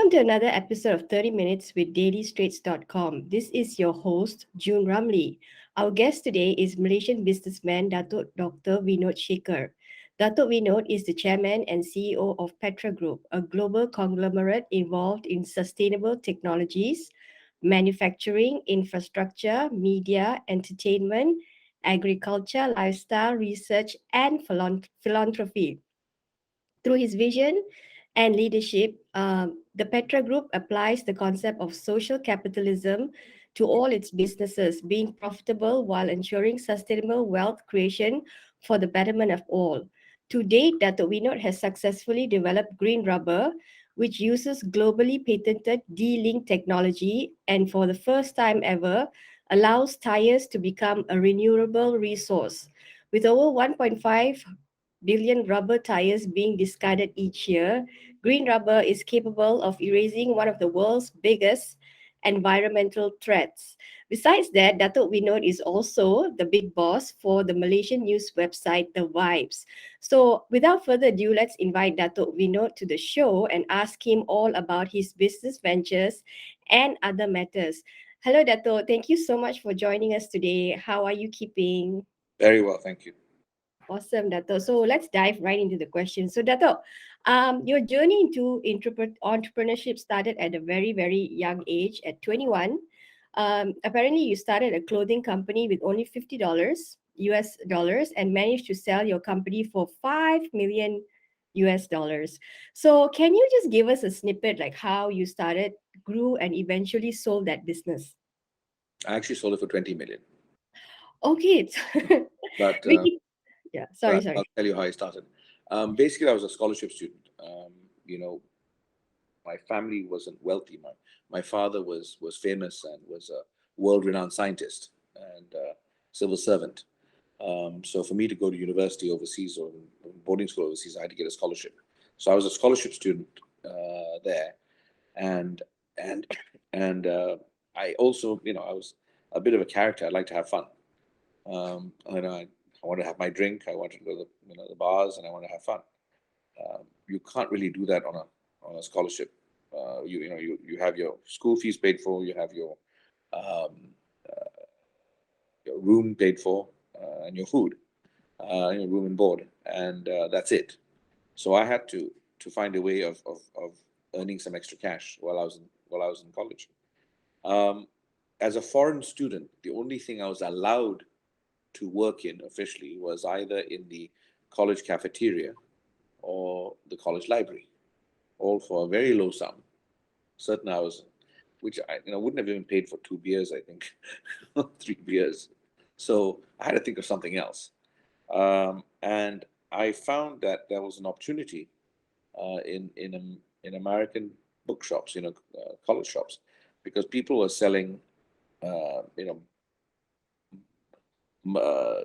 Welcome to another episode of 30 Minutes with dailystraits.com. This is your host, June Ramlee. Our guest today is Malaysian businessman Datuk Dr Vinod Sekhar. Datuk Vinod is the chairman and CEO of PETRA Group, a global conglomerate involved in sustainable technologies, manufacturing, infrastructure, media, entertainment, agriculture, lifestyle, research, and philanthropy. Through his vision and leadership, the Petra Group applies the concept of social capitalism to all its businesses, being profitable while ensuring sustainable wealth creation for the betterment of all. To date, Datuk Vinod has successfully developed green rubber, which uses globally patented DeLink technology and for the first time ever allows tyres to become a renewable resource. With over 1.5 billion rubber tires being discarded each year, green rubber is capable of erasing one of the world's biggest environmental threats. Besides that, Datuk Vinod is also the big boss for the Malaysian news website, The Vibes. So, without further ado, let's invite Datuk Vinod to the show and ask him all about his business ventures and other matters. Hello, Datuk. Thank you so much for joining us today. How are you keeping? Very well, thank you. Awesome, Dato. So let's dive right into the question. So, Dato, your journey into entrepreneurship started at a very, very young age, at 21. Apparently, you started a clothing company with only $50 US dollars and managed to sell your company for 5 million US dollars. So, can you just give us a snippet like how you started, grew, and eventually sold that business? I actually sold it for 20 million, Okay, but Ricky, yeah, sorry, I'll sorry. tell you how I started. Basically, I was a scholarship student. You know, my family wasn't wealthy. My father was famous and was a world-renowned scientist and civil servant. So for me to go to university overseas or boarding school overseas, I had to get a scholarship. So I was a scholarship student there, and and I also, I was a bit of a character. I like to have fun. I want to have my drink. I want to go to the bars, and I want to have fun. You can't really do that on a scholarship. You have your school fees paid for. You have um, your room paid for, and your food, your room and board, and that's it. So I had to find a way of earning some extra cash while I was in college. Um, as a foreign student, the only thing I was allowed to work in officially was either in the college cafeteria or the college library, all for a very low sum, certain hours, which I wouldn't have even paid for 2 beers, I think, 3 beers. So I had to think of something else, and I found that there was an opportunity in American bookshops, college shops, because people were selling, uh, you know, uh,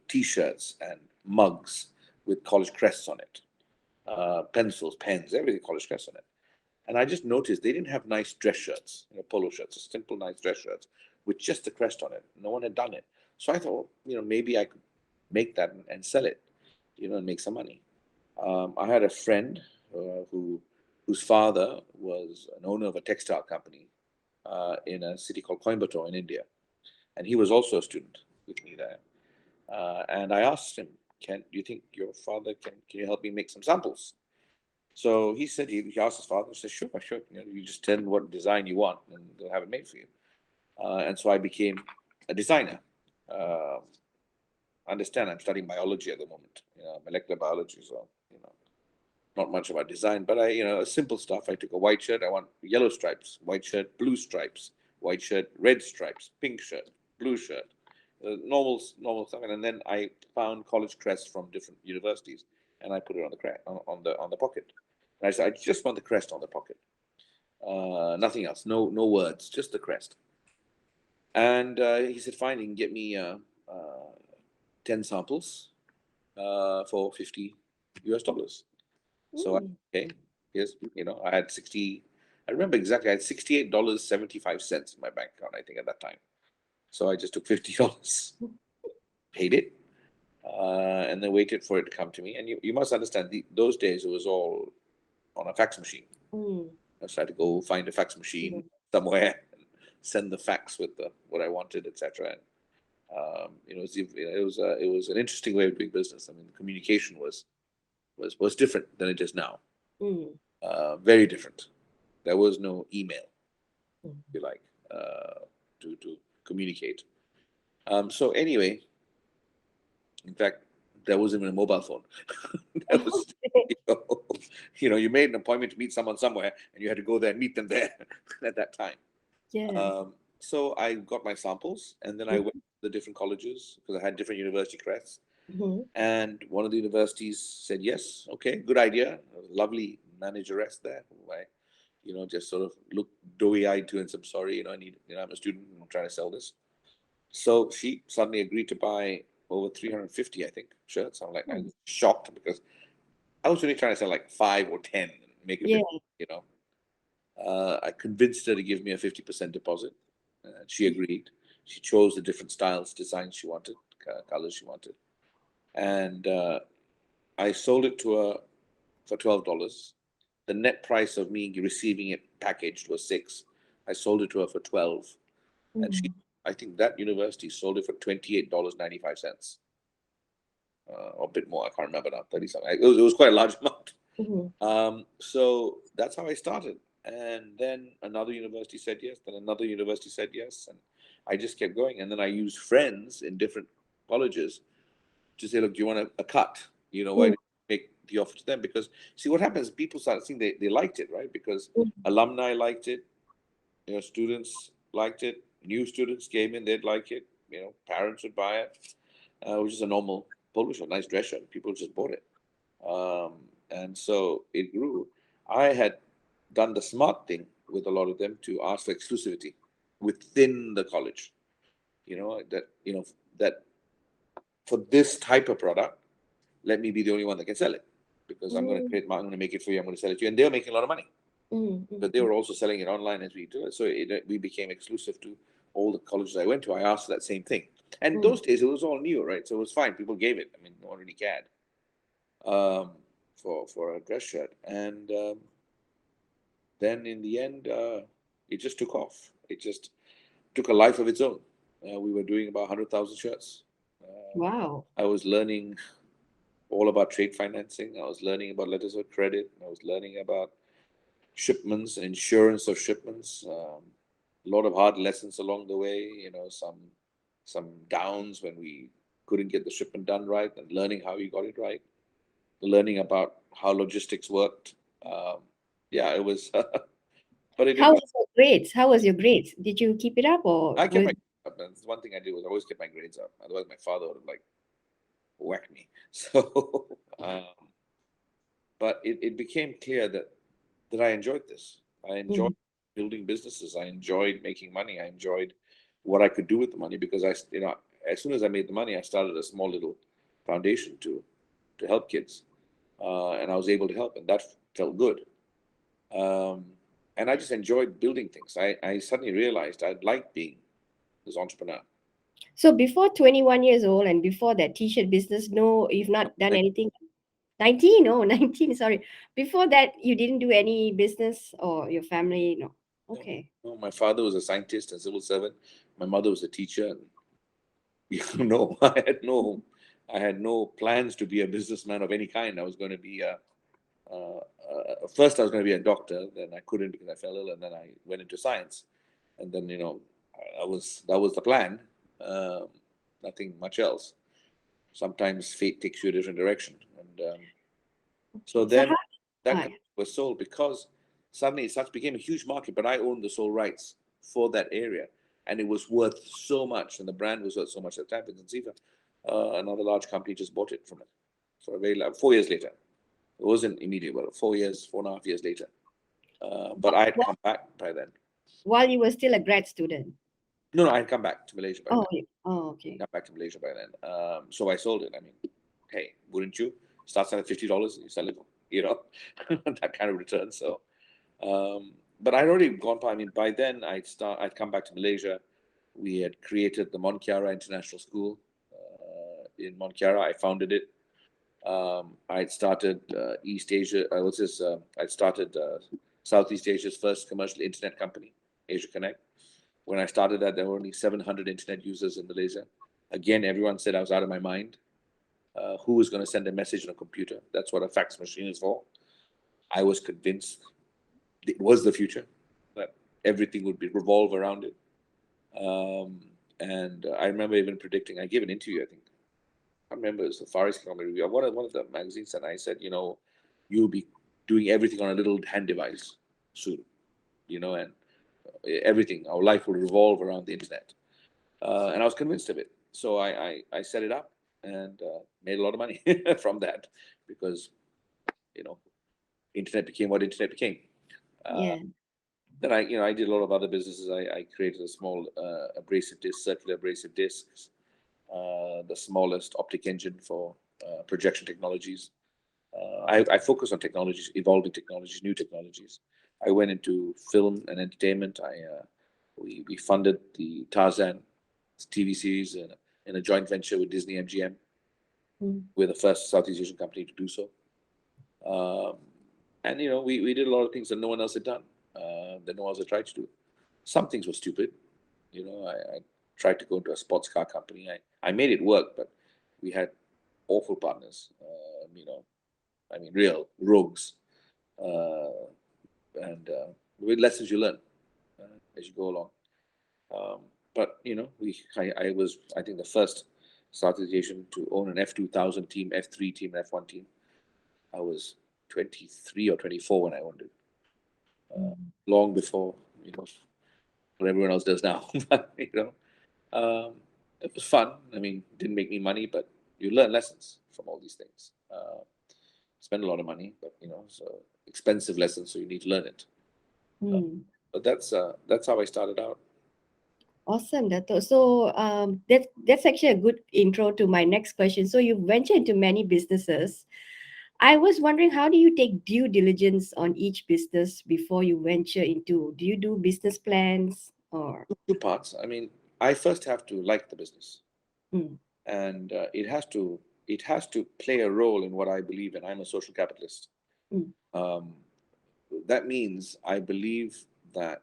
T-shirts and mugs with college crests on it, pencils, pens, everything college crests on it. And I just noticed they didn't have nice dress shirts, polo shirts, simple nice dress shirts with just the crest on it. No one had done it. So I thought, well, maybe I could make that and sell it, and make some money. I had a friend whose father was an owner of a textile company in a city called Coimbatore in India, and he was also a student with me there. And I asked him, "Do you think your father can you help me make some samples?" So he said he asked his father. He said, "Sure, sure. You just tell them what design you want, and they'll have it made for you." And so I became a designer. Uh, understand, I'm studying biology at the moment, molecular biology. So not much about design, but simple stuff. I took a white shirt. I want yellow stripes. White shirt, blue stripes. White shirt, red stripes. Pink shirt, blue shirt. Normal stuff. And then I found college crests from different universities, and I put it on the pocket. And I said, I just want the crest on the pocket. Nothing else. No words. Just the crest. And he said, fine. You can get me 10 samples for $50. So okay, yes, I had 60. I remember exactly. I had $68.75 in my bank account, I think, at that time. So I just took $50, paid it, and then waited for it to come to me. And you must understand, those days it was all on a fax machine. Mm. I just had to go find a fax machine somewhere and send the fax with what I wanted, etc. And it was an interesting way of doing business. I mean, communication was different than it is now. Mm. Very different. There was no email, Mm. if you like, to communicate. So anyway, in fact, there wasn't even a mobile phone. That was, you made an appointment to meet someone somewhere, and you had to go there and meet them there at that time. Yeah. So I got my samples, and then I went to the different colleges because I had different university crests. Mm-hmm. And one of the universities said, yes, okay, good idea. A lovely manageress there who I, just sort of looked doughy-eyed to and said, sorry, I'm a student, I'm trying to sell this. So she suddenly agreed to buy over 350, I think, shirts. I was shocked because I was really trying to sell like 5 or 10 and make a Yeah. bit, I convinced her to give me a 50% deposit. She agreed. She chose the different styles, designs she wanted, colors she wanted. And I sold it to her for $12. The net price of me receiving it packaged was $6. I sold it to her for $12. And I think that university sold it for $28.95. Or a bit more, I can't remember now, 30 something. It was quite a large amount. So that's how I started. And then another university said yes, then another university said yes. And I just kept going. And then I used friends in different colleges to say, look, do you want a cut? Why do you make the offer to them? Because see what happens, people started seeing they liked it, right? Because alumni liked it, students liked it, new students came in, they'd like it, parents would buy it, which is a normal polo shirt, nice dress shirt. People just bought it. And so it grew. I had done the smart thing with a lot of them to ask for exclusivity within the college. That for this type of product, let me be the only one that can sell it because I'm going to make it for you. I'm going to sell it to you, and they're making a lot of money. But they were also selling it online as we do it. So we became exclusive to all the colleges I went to. I asked for that same thing. And those days, it was all new, right? So it was fine. People gave it. I mean, no one really cared for a dress shirt. And then in the end, it just took off. It just took a life of its own. We were doing about 100,000 shirts. Wow. I was learning all about trade financing. I was learning about letters of credit. I was learning about shipments and insurance of shipments. A lot of hard lessons along the way. Some downs when we couldn't get the shipment done right, and learning how you got it right. Learning about how logistics worked. Yeah, it was. But How was your grades? How was your grades? Did you keep it up or I kept my grades up. And one thing I did was I always kept my grades up. Otherwise, my father would have whacked me. So, but it became clear that I enjoyed this. I enjoyed building businesses. I enjoyed making money. I enjoyed what I could do with the money because as soon as I made the money, I started a small little foundation to help kids, and I was able to help, and that felt good. And I just enjoyed building things. I suddenly realized I liked being this entrepreneur. So before 21 years old and before that t-shirt business, no, you've not done anything. 19, no, 19, sorry. Before that, you didn't do any business or your family, no. Okay. No, my father was a scientist and civil servant. My mother was a teacher. And, I had no plans to be a businessman of any kind. I was going to be first I was going to be a doctor. Then I couldn't because I fell ill, and then I went into science. And then that was the plan. Nothing much else. Sometimes fate takes you a different direction, and so then that was sold because suddenly it became a huge market. But I owned the sole rights for that area, and it was worth so much, and the brand was worth so much at the time. Another large company just bought it from it for a very 4 years later. It wasn't immediate, but 4.5 years later. But I had come back by then. While you were still a grad student? No, I had come back to Malaysia by then. Okay. Come back to Malaysia by then. So I sold it. I mean, hey, wouldn't you? Start selling $50 and you sell it, that kind of return. So, but I'd already gone by. I mean, by then I'd come back to Malaysia. We had created the Mont Kiara International School in Mont Kiara. I founded it. I'd started East Asia. I'd started Southeast Asia's first commercial internet company, Asia Connect. When I started that, there were only 700 internet users in Malaysia. Again, everyone said I was out of my mind. Who was going to send a message on a computer? That's what a fax machine is for. I was convinced it was the future, that everything would revolve around it. And I remember even predicting, I gave an interview, I think. I remember it was the Far East Economic Review, one of the magazines, and I said, you'll be doing everything on a little hand device soon, and everything, our life will revolve around the internet. And I was convinced of it. So I set it up and made a lot of money from that, because, internet became what internet became. Yeah. Then I did a lot of other businesses. I created a small circular abrasive discs, the smallest optic engine for projection technologies. I focus on technologies, evolving technologies, new technologies. I went into film and entertainment. We funded the Tarzan TV series in a joint venture with Disney MGM. We're the first Southeast Asian company to do so. And we did a lot of things that no one else had done, that no one else had tried to do. Some things were stupid. I tried to go into a sports car company. I made it work, but we had awful partners. Real rogues. And with lessons you learn as you go along. But I was, I think, the first Southeast Asian to own an F2000 team, F3 team, F1 team. I was 23 or 24 when I owned it. Long before what everyone else does now. It was fun. Didn't make me money, but you learn lessons from all these things. Spend a lot of money, but so expensive lessons, so you need to learn it. But that's how I started out. Awesome, Dato. So that's actually a good intro to my next question. So you ventured into many businesses. I was wondering, how do you take due diligence on each business before you venture into? Do you do business plans or? Two parts. I first have to like the business, Mm. and it has to play a role in what I believe in. I'm a social capitalist. Mm. That means I believe that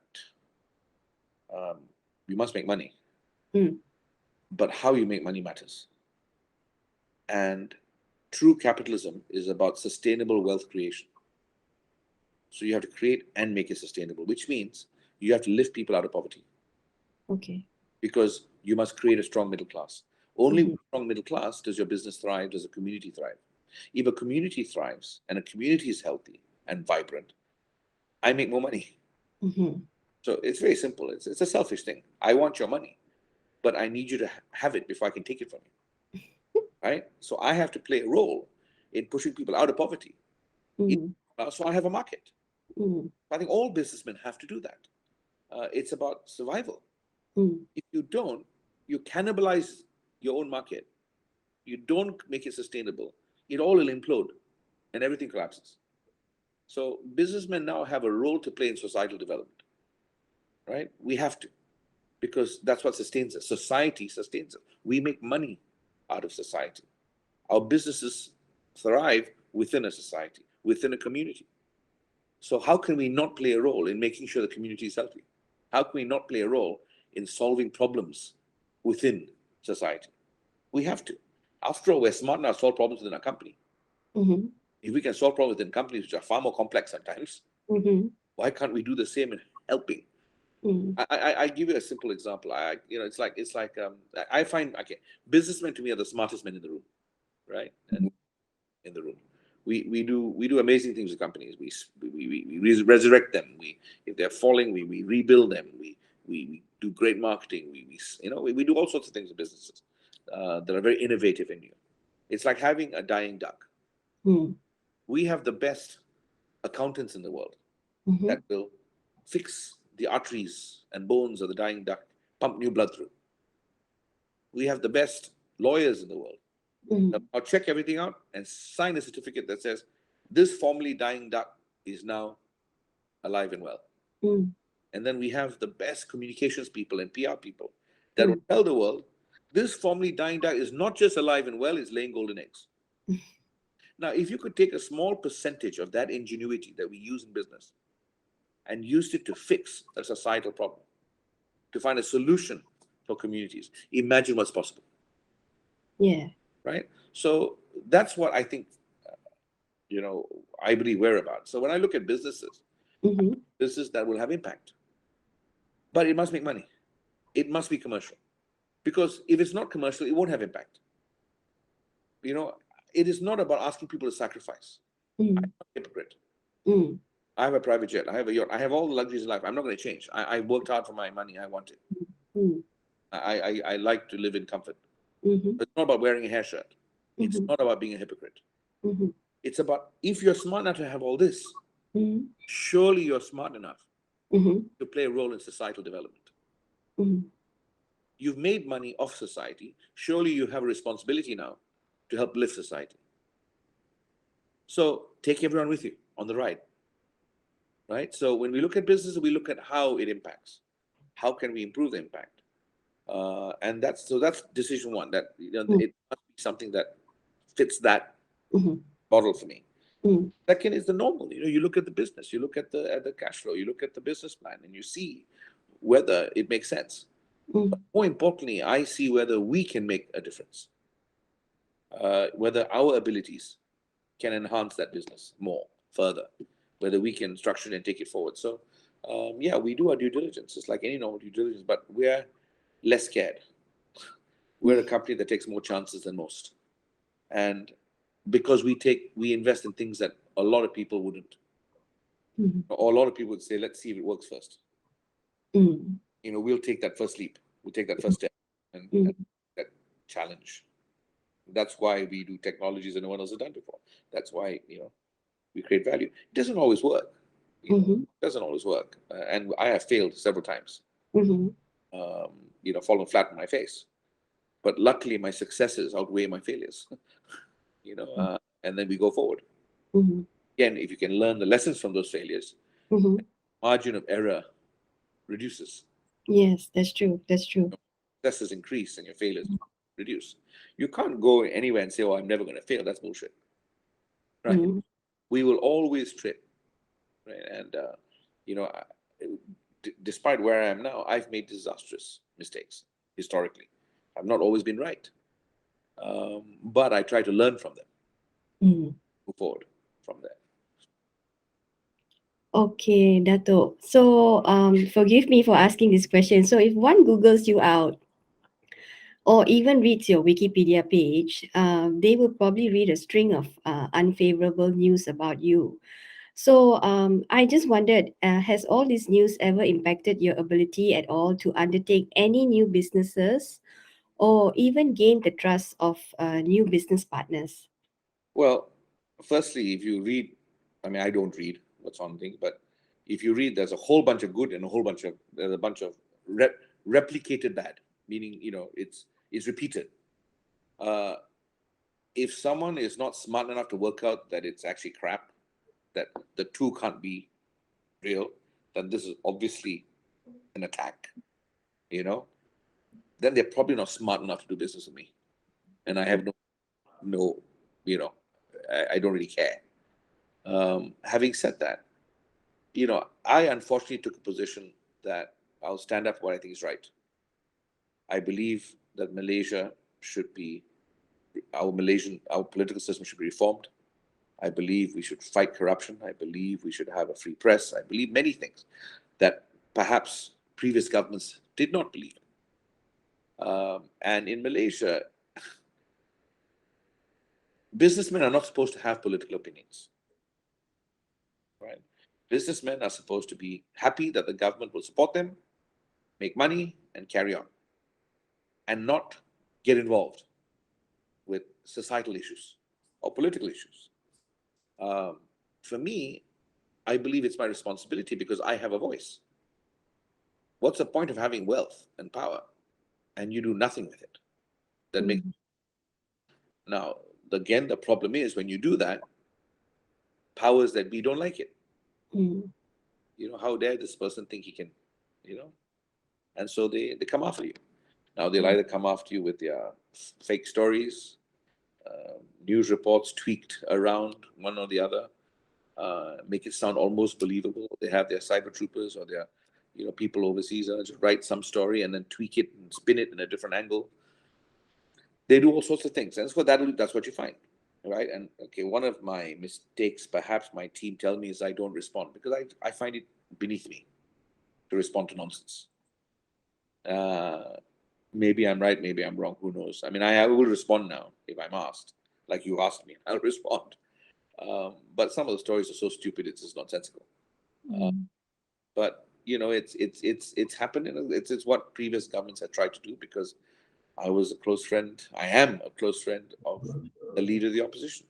you must make money, but how you make money matters. And true capitalism is about sustainable wealth creation. So you have to create and make it sustainable, which means you have to lift people out of poverty. Okay. Because you must create a strong middle class. Only with a strong middle class does your business thrive, does a community thrive. If a community thrives and a community is healthy and vibrant, I make more money. So it's very simple. It's a selfish thing. I want your money, but I need you to have it before I can take it from you. Right? So I have to play a role in pushing people out of poverty. So I have a market. I think all businessmen have to do that. It's about survival. If you don't, you cannibalize your own market. You don't make it sustainable. It all will implode and everything collapses. So businessmen now have a role to play in societal development. Right? We have to, because that's what sustains us. Society sustains us. We make money out of society. Our businesses thrive within a society, within a community. So how can we not play a role in making sure the community is healthy? How can we not play a role in solving problems within society? We have to. After all, we're smart enough to solve problems within our company. If we can solve problems within companies which are far more complex sometimes, why can't we do the same in helping? I give you a simple example. It's like I find, businessmen to me are the smartest men in the room, right? And in the room, we do amazing things with companies. We resurrect them. If they're falling, we rebuild them. We do great marketing. We do all sorts of things with businesses that are very innovative and new. It's like having a dying duck. We have the best accountants in the world that will fix the arteries and bones of the dying duck, pump new blood through. We have the best lawyers in the world. I'll check everything out and sign a certificate that says this formerly dying duck is now alive and well. And then we have the best communications people and PR people that will tell the world this formerly dying duck is not just alive and well, it's laying golden eggs. Now, if you could take a small percentage of that ingenuity that we use in business and use it to fix a societal problem, to find a solution for communities, imagine what's possible. Yeah. Right? So that's what I think, I believe we're about. So when I look at businesses, businesses that will have impact, but it must make money. It must be commercial. Because if it's not commercial, it won't have impact. It is not about asking people to sacrifice. I'm not a hypocrite. I have a private jet. I have a yacht. I have all the luxuries in life. I'm not going to change. I worked hard for my money. I want it. I like to live in comfort. It's not about wearing a hair shirt. It's not about being a hypocrite. It's about, if you're smart enough to have all this, surely you're smart enough to play a role in societal development. You've made money off society. Surely you have a responsibility now to help lift society. So take everyone with you on the ride. Right? So when we look at business, we look at how it impacts. How can we improve the impact? And that's decision one, that it must be something that fits that model for me. Second is the normal. You look at the business, you look at the cash flow, you look at the business plan, and you see whether it makes sense. But more importantly, I see whether we can make a difference, whether our abilities can enhance that business more further, whether we can structure it and take it forward. So yeah, we do our due diligence. It's like any normal due diligence, but we're less scared. We're a company that takes more chances than most. And because we invest in things that a lot of people wouldn't. Or a lot of people would say, let's see if it works first. We'll take that first leap. We'll take that first step and that challenge. That's why we do technologies that no one else has done before. That's why, we create value. It doesn't always work. It doesn't always work. And I have failed several times, fallen flat on my face. But luckily, my successes outweigh my failures, and then we go forward. Again, if you can learn the lessons from those failures, margin of error reduces. Yes, that's true. That's true. Successes increase and your failures reduce. You can't go anywhere and say, "Oh, I'm never going to fail." That's bullshit. Right? We will always trip. Right? And despite where I am now, I've made disastrous mistakes historically. I've not always been right, but I try to learn from them, move forward from there. Okay, Dato. So forgive me for asking this question. So if one Googles you out or even reads your Wikipedia page, they will probably read a string of unfavorable news about you. So I just wondered, has all this news ever impacted your ability at all to undertake any new businesses or even gain the trust of new business partners? Well, firstly, if you read, I don't read what's on things, but if you read, there's a whole bunch of good and there's a bunch of replicated bad, meaning, it's repeated. If someone is not smart enough to work out that it's actually crap, that the two can't be real, then this is obviously an attack, then they're probably not smart enough to do business with me. And I have no, I don't really care. Having said that, I unfortunately took a position that I'll stand up for what I think is right. I believe that Malaysia should be, our political system should be reformed. I believe we should fight corruption. I believe we should have a free press. I believe many things that perhaps previous governments did not believe. And in Malaysia, businessmen are not supposed to have political opinions. Right? Businessmen are supposed to be happy that the government will support them, make money, and carry on, and not get involved with societal issues or political issues. For me, I believe it's my responsibility because I have a voice. What's the point of having wealth and power and you do nothing with it? That makes now, again, the problem is when you do that, powers that be don't like it. How dare this person think he can, and so they come after you. Now they'll either come after you with their fake stories, news reports tweaked around one or the other, make it sound almost believable. They have their cyber troopers or their, people overseas just write some story and then tweak it and spin it in a different angle. They do all sorts of things, and that's what you find, right? And okay, one of my mistakes, perhaps my team tell me, is I don't respond because I find it beneath me to respond to nonsense. Maybe I'm right, maybe I'm wrong, who knows? I mean, I will respond now if I'm asked, like you asked me, I'll respond. But some of the stories are so stupid, it's just nonsensical. But it's happened. It's what previous governments had tried to do, because I was a close friend. I am a close friend of the leader of the opposition,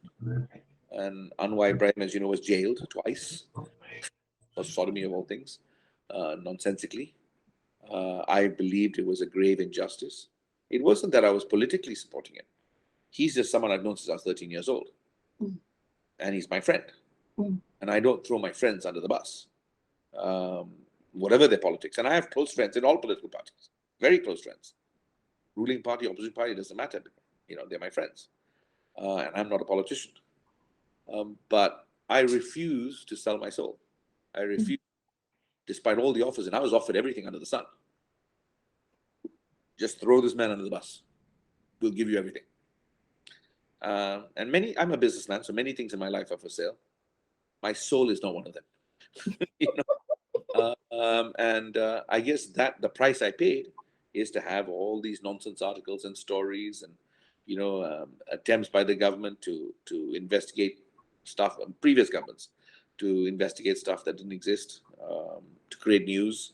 and Anwar Ibrahim, as you know, was jailed twice for sodomy of all things, nonsensically. I believed it was a grave injustice. It wasn't that I was politically supporting it. He's just someone I've known since I was 13 years old, and he's my friend. And I don't throw my friends under the bus, whatever their politics. And I have close friends in all political parties, very close friends. Ruling party, opposition party, doesn't matter. They're my friends. And I'm not a politician. But I refuse to sell my soul. I refuse, despite all the offers, and I was offered everything under the sun. Just throw this man under the bus. We'll give you everything. And I'm a businessman, so many things in my life are for sale. My soul is not one of them. I guess that the price I paid is to have all these nonsense articles and stories and attempts by the government to investigate stuff, previous governments to investigate stuff that didn't exist, to create news,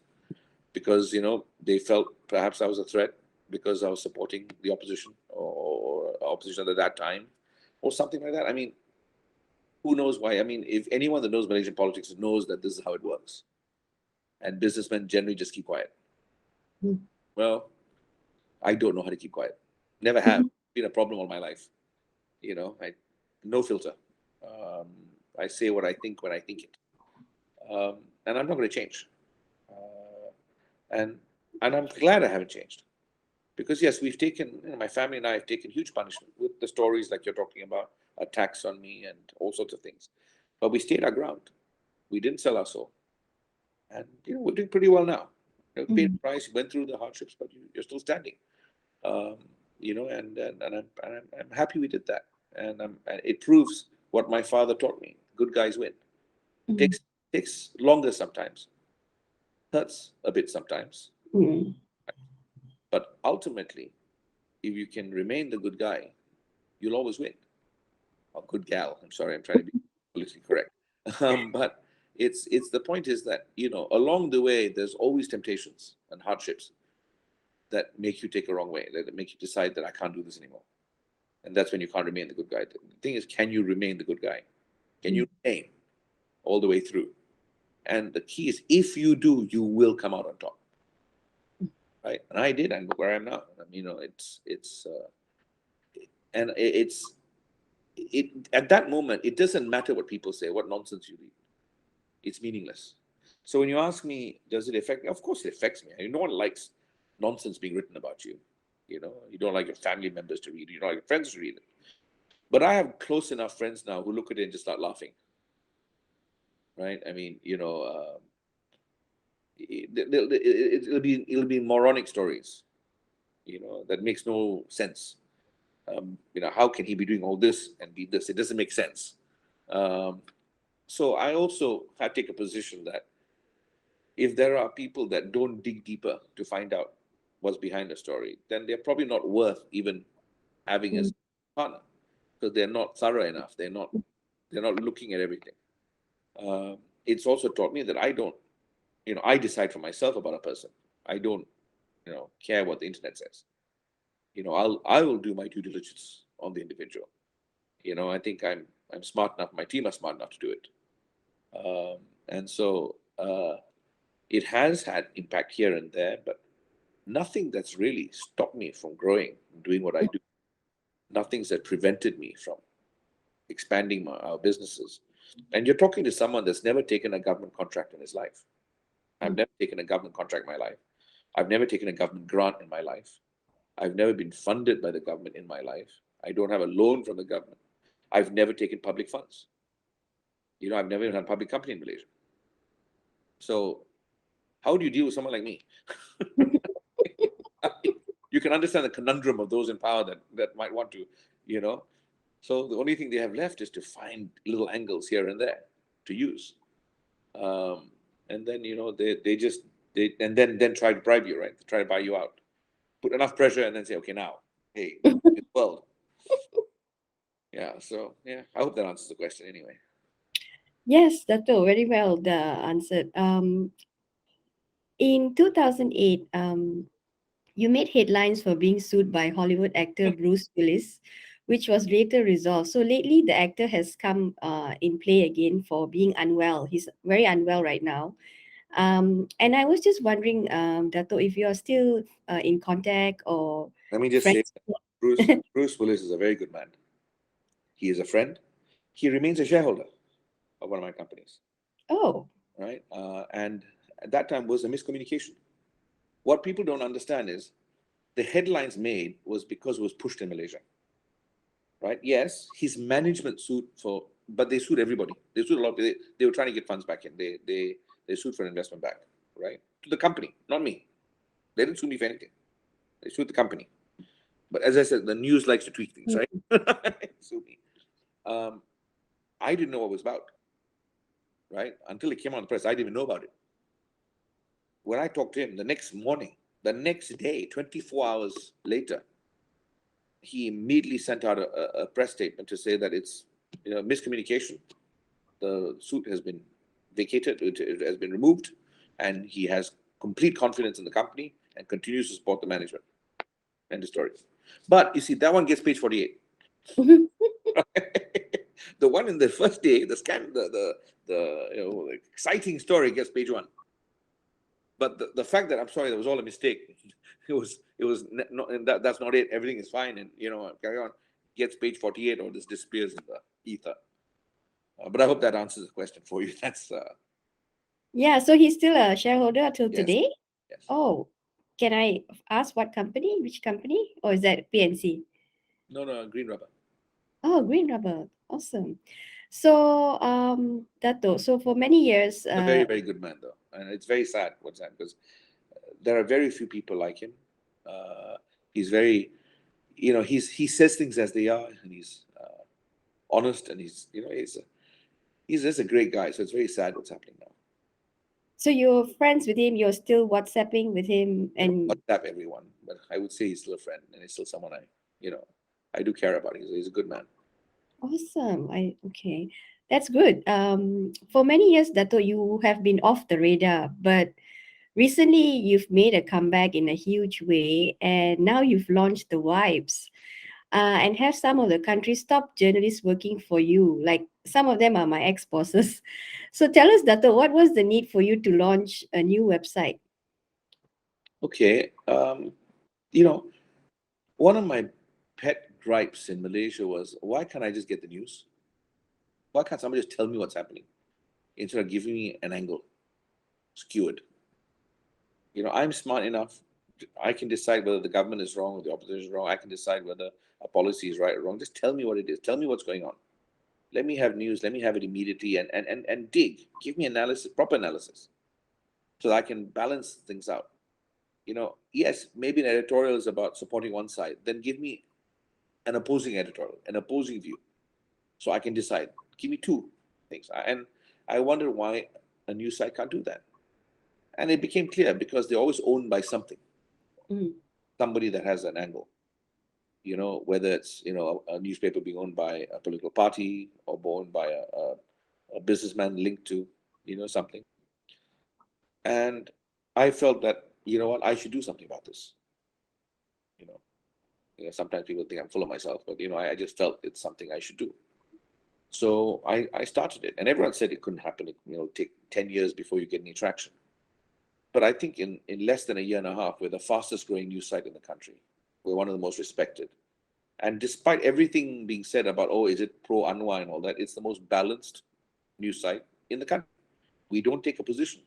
because they felt perhaps I was a threat because I was supporting the opposition or opposition at that time or something like that. I mean, who knows why? I mean, if anyone that knows Malaysian politics knows that this is how it works, and businessmen generally just keep quiet. Well, I don't know how to keep quiet. Never have. Been a problem all my life. No filter. I say what I think when I think it, and I'm not going to change. And I'm glad I haven't changed, because yes, we've taken, my family and I have taken huge punishment with the stories like you're talking about, attacks on me and all sorts of things, but we stayed our ground. We didn't sell our soul, and we're doing pretty well now. Paid the price, went through the hardships, but you're still standing. And I'm happy we did that, and it proves what my father taught me: good guys win. Takes longer sometimes, hurts a bit sometimes, but ultimately, if you can remain the good guy, you'll always win. Or good gal. I'm sorry, I'm trying to be politically correct. But it's the point is that along the way there's always temptations and hardships that make you take a wrong way, that make you decide that I can't do this anymore, and that's when you can't remain the good guy. The thing is, can you remain the good guy? Can you remain all the way through? And the key is, if you do, you will come out on top, right? And I did, and look where I am now. At that moment, it doesn't matter what people say, what nonsense you read. It's meaningless. So when you ask me, does it affect me? Of course it affects me. No one likes nonsense being written about you. You don't like your family members to read it. You don't like your friends to read it. But I have close enough friends now who look at it and just start laughing. Right? I mean, it'll be moronic stories, that makes no sense. How can he be doing all this and be this? It doesn't make sense. So I also take a position that if there are people that don't dig deeper to find out what's behind the story, then they're probably not worth even having as a partner, because they're not thorough enough. They're not looking at everything. It's also taught me that I don't, I decide for myself about a person. I don't, care what the internet says. I will do my due diligence on the individual. I think I'm smart enough. My team are smart enough to do it. And so it has had impact here and there, but nothing that's really stopped me from growing, doing what I do. Nothing's that prevented me from expanding our businesses. And you're talking to someone that's never taken a government contract in his life. I've never taken a government contract in my life. I've never taken a government grant in my life. I've never been funded by the government in my life. I don't have a loan from the government. I've never taken public funds. I've never even had a public company in Malaysia. So how do you deal with someone like me? You can understand the conundrum of those in power that might want to, you know. So the only thing they have left is to find little angles here and there to use. And then, they try to bribe you, right? They try to buy you out. Put enough pressure and then say, okay, now, hey, it's the world. Yeah, so yeah, I hope that answers the question anyway. Yes, Dato, very well answered. In 2008, you made headlines for being sued by Hollywood actor Bruce Willis, which was later resolved. So lately, the actor has come in play again for being unwell. He's very unwell right now. And I was just wondering, Dato, if you are still in contact or Let me just say, friends. Bruce Willis is a very good man. He is a friend. He remains a shareholder of one of my companies. Oh, Right? And at that time was a miscommunication. What people don't understand is the headlines made was because it was pushed in Malaysia. Right? Yes, his management sued but they sued everybody. They sued a lot. They were trying to get funds back in. They sued for investment back, right? To the company, not me. They didn't sue me for anything. They sued the company. But as I said, the news likes to tweak things, right? Sue me. I didn't know what it was about, right? Until it came on the press, I didn't even know about it. When I talked to him the next morning, the next day, 24 hours later, he immediately sent out a press statement to say that it's miscommunication. The suit has been vacated, it has been removed, and he has complete confidence in the company and continues to support the management. End of story. But you see, that one gets page 48. The one in the first day, the exciting story gets page 1. But the fact that, I'm sorry, that was all a mistake. That's not it. Everything is fine, and carry on. Gets page 48, or this disappears in the ether. But I hope that answers the question for you. That's yeah. So he's still a shareholder till yes, today? yes. Oh, can I ask what company? Which company? Or is that PNC? No, Green Rubber. Oh, Green Rubber. Awesome. So, Dato, so for many years, A very, very good man, though, and it's very sad what's happened because there are very few people like him. He's very, he says things as they are, and he's honest, and he's just a great guy. So it's very sad what's happening now. so you're friends with him, you're still WhatsApping with him, I don't and WhatsApp everyone, but I would say he's still a friend, and he's still someone I do care about. He's a good man. awesome. Okay. That's good. For many years, Dato, you have been off the radar, but recently you've made a comeback in a huge way, and now you've launched the Vibes. And have some of the country's top journalists working for you. Like some of them are my ex bosses. So tell us, Dato, what was the need for you to launch a new website? Okay, one of my pet gripes in Malaysia was, why can't I just get the news? Why can't somebody just tell me what's happening instead of giving me an angle skewered? I'm smart enough. I can decide whether the government is wrong or the opposition is wrong. I can decide whether a policy is right or wrong. Just tell me what it is. Tell me what's going on. Let me have news. Let me have it immediately and dig. Give me analysis, proper analysis, so that I can balance things out. Yes, maybe an editorial is about supporting one side. Then give me an opposing editorial, an opposing view, so I can decide. Give me two things. And I wondered why a news site can't do that. And it became clear because they're always owned by something, Mm. somebody that has an angle. Whether it's a newspaper being owned by a political party or owned by a businessman linked to something. And I felt that what, I should do something about this. You know, sometimes people think I'm full of myself, but I just felt it's something I should do. So I started it, and everyone said it couldn't happen. It take 10 years before you get any traction. But I think in less than a year and a half, we're the fastest growing news site in the country. We're one of the most respected. And despite everything being said about, oh, is it pro Anwar and all that, it's the most balanced news site in the country. We don't take a position.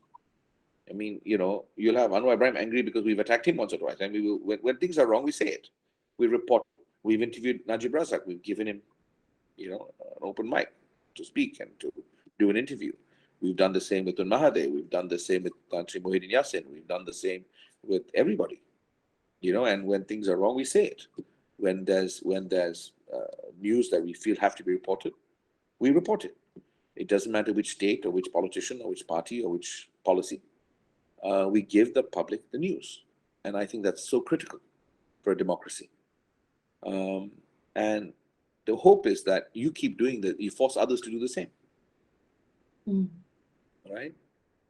I mean, you'll have Anwar Ibrahim angry because we've attacked him once or twice. And we will, when things are wrong, we say it. We report. We've interviewed Najib Razak. We've given him an open mic to speak and to do an interview. We've done the same with Tun Mahathir. We've done the same with Tan Sri Muhyiddin Yassin. We've done the same with everybody. And when things are wrong, we say it. When there's news that we feel have to be reported, we report it. It doesn't matter which state or which politician or which party or which policy. We give the public the news. And I think that's so critical for a democracy. And the hope is that you keep doing that, you force others to do the same. Right?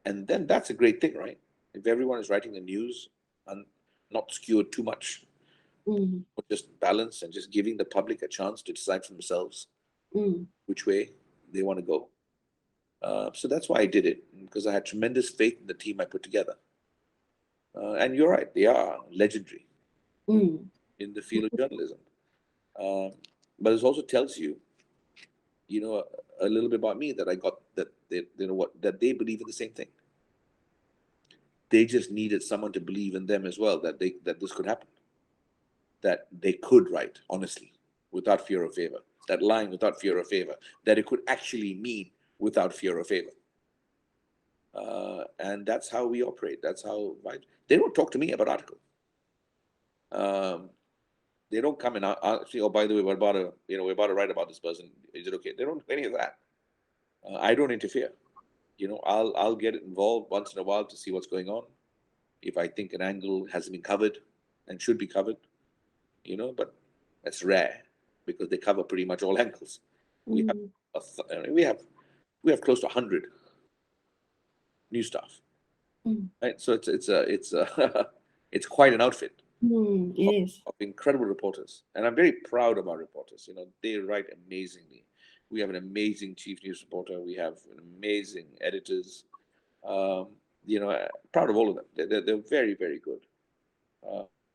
And then that's a great thing, right? If everyone is writing the news and not skewed too much, but just balance and just giving the public a chance to decide for themselves which way they want to go. So that's why I did it, because I had tremendous faith in the team I put together. And you're right, they are legendary in the field of journalism. But it also tells you, a little bit about me, that I got that that they believe in the same thing. They just needed someone to believe in them as well, that this could happen, that they could write honestly, without fear or favor, that line without fear or favor, that it could actually mean without fear or favor. And that's how we operate. That's how, right? They don't talk to me about article. They don't come and say, oh, by the way, we're about to write about this person. Is it okay? They don't do any of that. I don't interfere. I'll get involved once in a while to see what's going on. If I think an angle hasn't been covered and should be covered, but that's rare, because they cover pretty much all angles. We have close to 100 new staff, right? So it's quite an outfit of incredible reporters, and I'm very proud of our reporters. They write amazingly. We have an amazing chief news reporter. We have amazing editors. Proud of all of them. They're very, very good.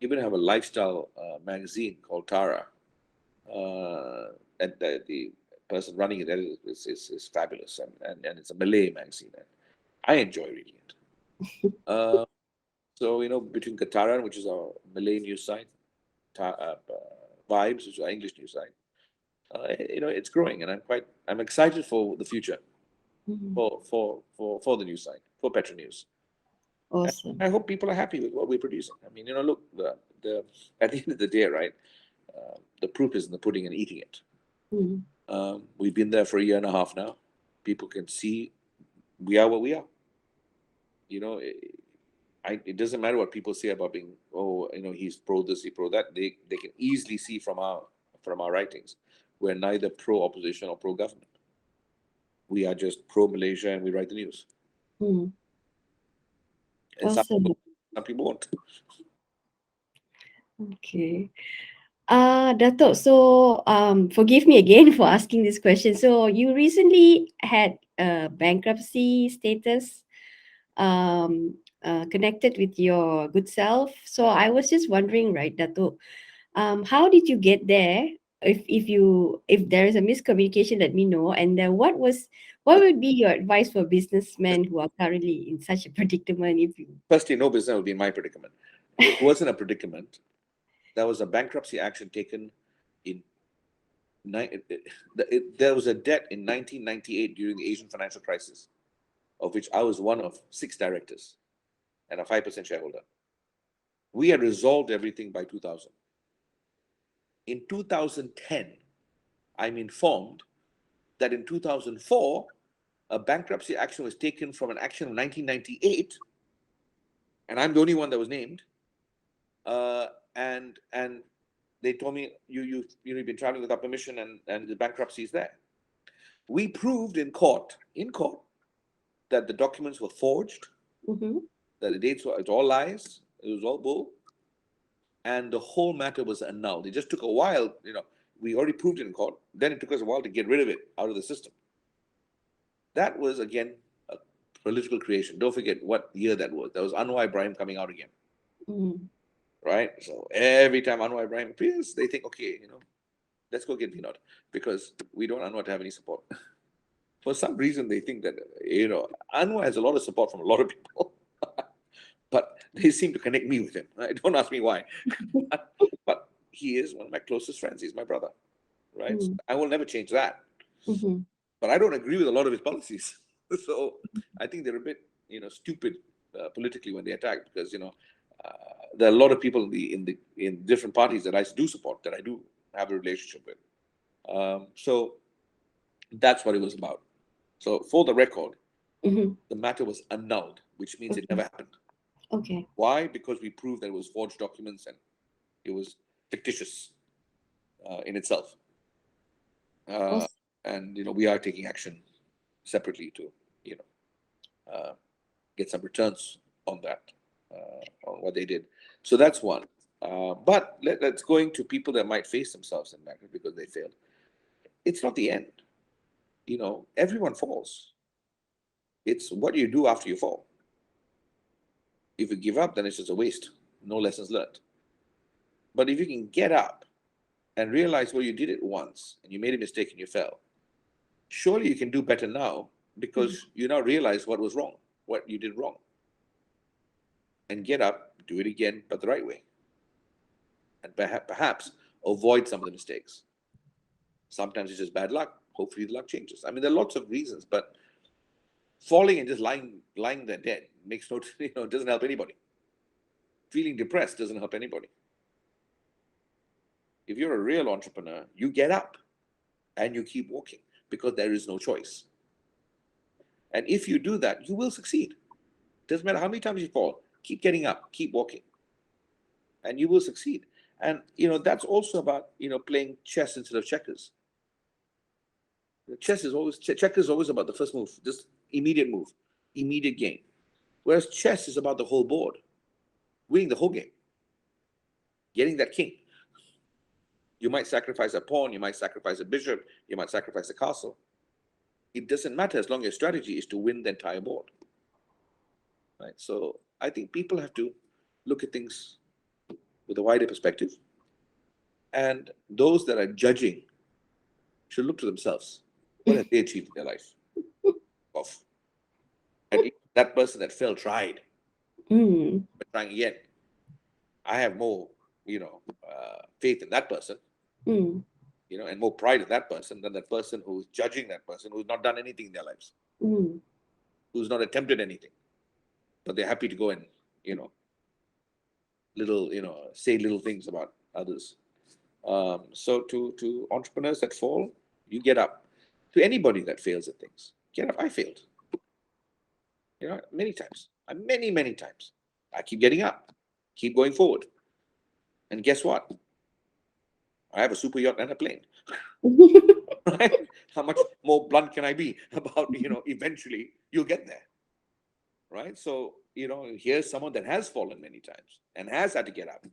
Even have a lifestyle magazine called Tara, and the person running it is fabulous, and it's a Malay magazine. And I enjoy reading it. So between Kataran, which is our Malay news site, Vibes, which is our English news site, it's growing, and I'm excited for the future, for the news site, for Petra News. Awesome. And I hope people are happy with what we're producing. I mean, look, at the end of the day, right? The proof is in the pudding and eating it. We've been there for a year and a half now. People can see we are what we are. It doesn't matter what people say about being, he's pro this, he pro that. They can easily see from our writings, we're neither pro opposition or pro government. We are just pro Malaysia, and we write the news. And Awesome. some people won't. Okay. Dato', so forgive me again for asking this question. So you recently had bankruptcy status connected with your good self. So I was just wondering, right, Dato', how did you get there? If there is a miscommunication, let me know. And then what would be your advice for businessmen who are currently in such a predicament? Firstly, no business would be in my predicament. It wasn't a predicament. There was a bankruptcy action taken there was a debt in 1998 during the Asian financial crisis, of which I was one of 6 directors and a 5% shareholder. We had resolved everything by 2000. In 2010, I'm informed that in 2004, a bankruptcy action was taken from an action of 1998, and I'm the only one that was named. And they told me, you've been traveling without permission, and the bankruptcy is there. We proved in court that the documents were forged, that the dates it's all lies, it was all bull, and the whole matter was annulled. It just took a while, we already proved it in court, then it took us a while to get rid of it out of the system. That was, again, a political creation. Don't forget what year that was. That was Anwar Ibrahim coming out again. Right? So every time Anwar Ibrahim appears, they think, okay, let's go get Vinod, because we don't want Anwar to have any support. For some reason, they think that, Anwar has a lot of support from a lot of people, but they seem to connect me with him. Right? Don't ask me why. But he is one of my closest friends. He's my brother, right? Mm. I will never change that. Mm-hmm. But I don't agree with a lot of his policies. So I think they're a bit, stupid politically when they attack, because there are a lot of people in different parties that I do support, that I do have a relationship with. So that's what it was about. So for the record, Mm-hmm. the matter was annulled, which means it Okay. never happened. Okay. Why? Because we proved that it was forged documents and it was fictitious in itself. Uh, Awesome. and we are taking action separately to you know uh, get some returns on that, on what they did. So that's one. But let's go into people that might face themselves in that because they failed. It's not the end. Everyone falls. It's what you do after you fall. If you give up, then it's just a waste. No lessons learned. But if you can get up and realize, well, you did it once and you made a mistake and you fell, surely you can do better now, because you now realize what was wrong, what you did wrong. And get up, do it again, but the right way. And perhaps avoid some of the mistakes. Sometimes it's just bad luck. Hopefully the luck changes. I mean, there are lots of reasons, but falling and just lying there dead makes no, doesn't help anybody. Feeling depressed doesn't help anybody. If you're a real entrepreneur, you get up and you keep walking, because there is no choice. And if you do that, you will succeed. Doesn't matter how many times you fall, keep getting up, keep walking, and you will succeed. And that's also about playing chess instead of checkers. Checkers is always about the first move, just immediate move, immediate gain. Whereas chess is about the whole board, winning the whole game, getting that king. You might sacrifice a pawn, you might sacrifice a bishop, you might sacrifice a castle. It doesn't matter as long as your strategy is to win the entire board. Right? So I think people have to look at things with a wider perspective. And those that are judging should look to themselves. What have they achieved in their life? Of. And if that person that failed tried, Mm. but trying again, I have more, faith in that person, Mm. and more pride in that person than that person who's judging that person who's not done anything in their lives, Mm. who's not attempted anything, but they're happy to go and, say little things about others. So to entrepreneurs that fall, you get up. To anybody that fails at things, get up. I failed, many times. Many times. I keep getting up, keep going forward. And guess what? I have a super yacht and a plane. Right? How much more blunt can I be about, eventually you'll get there. Right? So, here's someone that has fallen many times and has had to get up,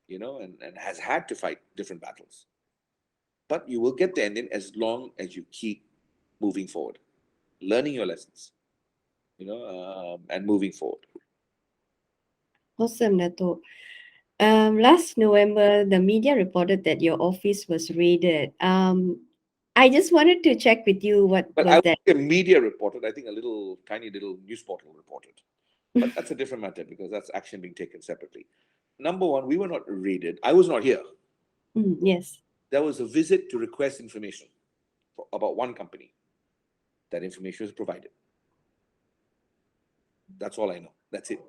and has had to fight different battles. But you will get there, and then as long as you keep moving forward, learning your lessons, and moving forward. Awesome, Dato'. Last November, the media reported that your office was raided. I just wanted to check with you, what But I was would that? say a media reported, I think a little tiny little news portal reported. But that's a different matter, because that's action being taken separately. Number one, we were not raided. I was not here. Mm, yes. There was a visit to request information about one company. That information was provided. That's all I know. That's it.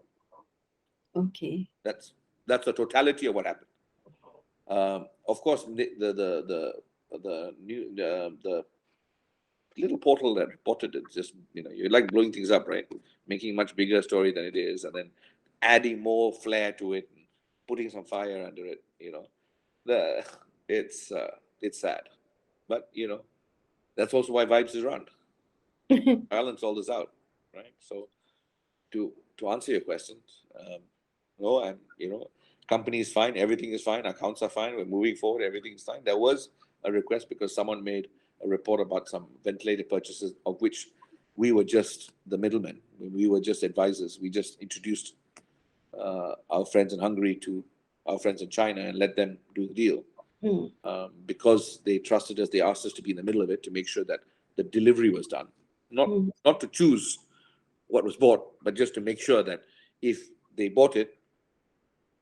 Okay. That's the totality of what happened. Of course, the little portal that reported it, just you like blowing things up, right? Making a much bigger story than it is, and then adding more flair to it, and putting some fire under it. The it's sad, but that's also why Vibes is run. Balance all this out, right? So to answer your question, no, and company is fine, everything is fine, accounts are fine, we're moving forward, everything's fine. There was a request because someone made a report about some ventilator purchases, of which we were just the middlemen. We were just advisors. We just introduced our friends in Hungary to our friends in China and let them do the deal. Mm. Because they trusted us, they asked us to be in the middle of it to make sure that the delivery was done. Mm. Not to choose what was bought, but just to make sure that if they bought it,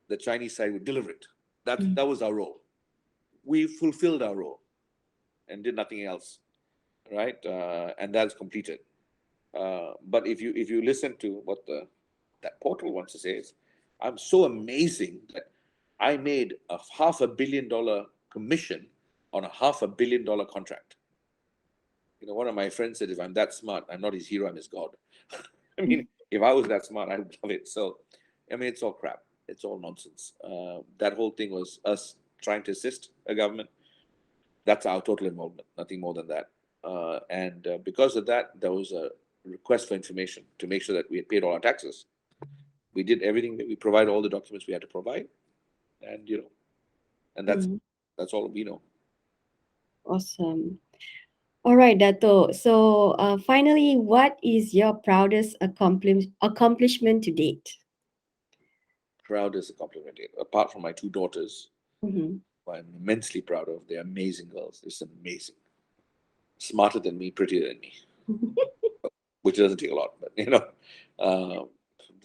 the Chinese side would deliver it. That was our role. We fulfilled our role. and did nothing else, right? And that's completed. But if you listen to what that portal wants to say, is, I'm so amazing that I made a $500 million commission on a $500 million contract. One of my friends said, if I'm that smart, I'm not his hero, I'm his god. I mean, if I was that smart, I would love it. So, I mean, it's all crap. It's all nonsense. That whole thing was us trying to assist a government. That's our total involvement, nothing more than that. And because of that, there was a request for information to make sure that we had paid all our taxes. We did everything. We provided all the documents we had to provide, and and that's all we know. Awesome. All right, Dato. So finally, what is your proudest accomplishment to date? Proudest accomplishment, apart from my two daughters, Mm-hmm. who I'm immensely proud of. They're amazing girls. It's amazing. Smarter than me, prettier than me, which doesn't take a lot, but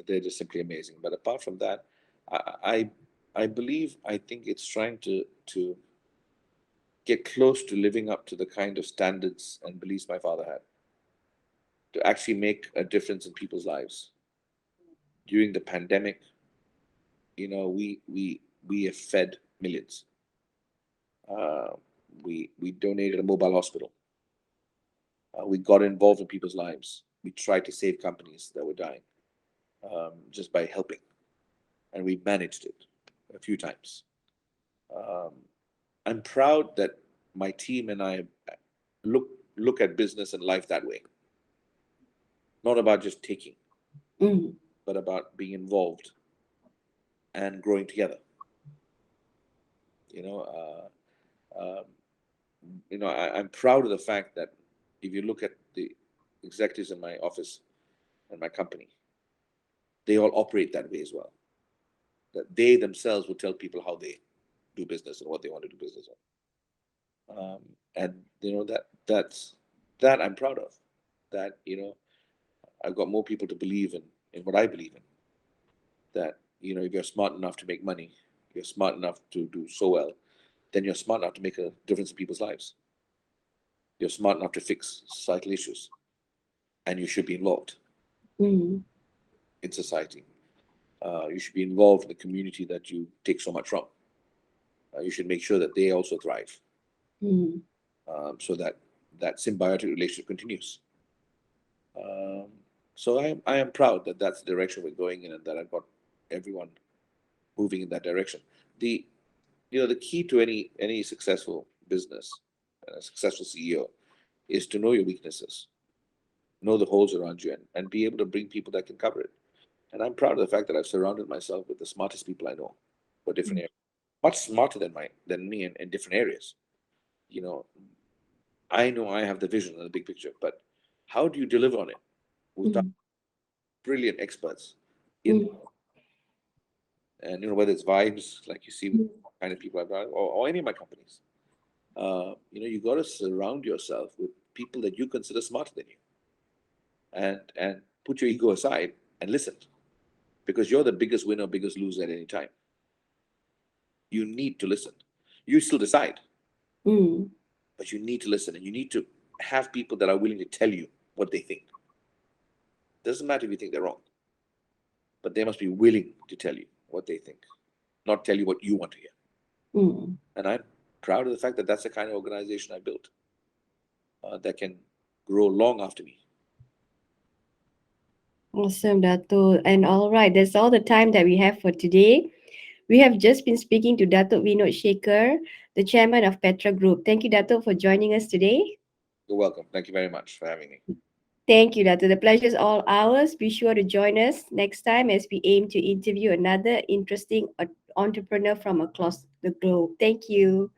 they're just simply amazing. But apart from that, I believe, I think it's trying to get close to living up to the kind of standards and beliefs my father had, to actually make a difference in people's lives. During the pandemic, we have fed millions. Uh, we donated a mobile hospital. We got involved in people's lives. We tried to save companies that were dying, just by helping, and we managed it a few times. Um, I'm proud that my team and I look at business and life that way. Not about just taking, Mm. but about being involved and growing together. You know, um, I'm proud of the fact that if you look at the executives in my office and my company, they all operate that way as well. That they themselves will tell people how they do business and what they want to do business on. And that I'm proud of. That I've got more people to believe in what I believe in. That if you're smart enough to make money, you're smart enough to do so well, then you're smart enough to make a difference in people's lives. You're smart enough to fix societal issues, and you should be involved Mm. in society. You should be involved in the community that you take so much from. You should make sure that they also thrive, Mm. so that that symbiotic relationship continues. Um, so I am proud that that's the direction we're going in, and that I've got everyone moving in that direction. The the key to any successful business, a successful CEO, is to know your weaknesses, know the holes around you, and be able to bring people that can cover it. And I'm proud of the fact that I've surrounded myself with the smartest people I know for different areas, much smarter than me in different areas. You know, I know I have the vision and the big picture, but how do you deliver on it? We've got Mm. brilliant experts in, Mm. and whether it's vibes like you see with Mm. the kind of people I've got, or any of my companies. You got to surround yourself with people that you consider smarter than you, and put your ego aside and listen, because you're the biggest winner, biggest loser at any time. You need to listen. You still decide, Mm. but you need to listen, and you need to have people that are willing to tell you what they think. Doesn't matter if you think they're wrong, but they must be willing to tell you what they think, not tell you what you want to hear. Mm. And I'm proud of the fact that that's the kind of organization I built, that can grow long after me. Awesome, Dato. And all right, that's all the time that we have for today. We have just been speaking to Datuk Vinod Sekhar, the chairman of PETRA Group. Thank you, Datuk, for joining us today. You're welcome. Thank you very much for having me. Thank you, Dato. The pleasure is all ours. Be sure to join us next time as we aim to interview another interesting entrepreneur from across the globe. Thank you.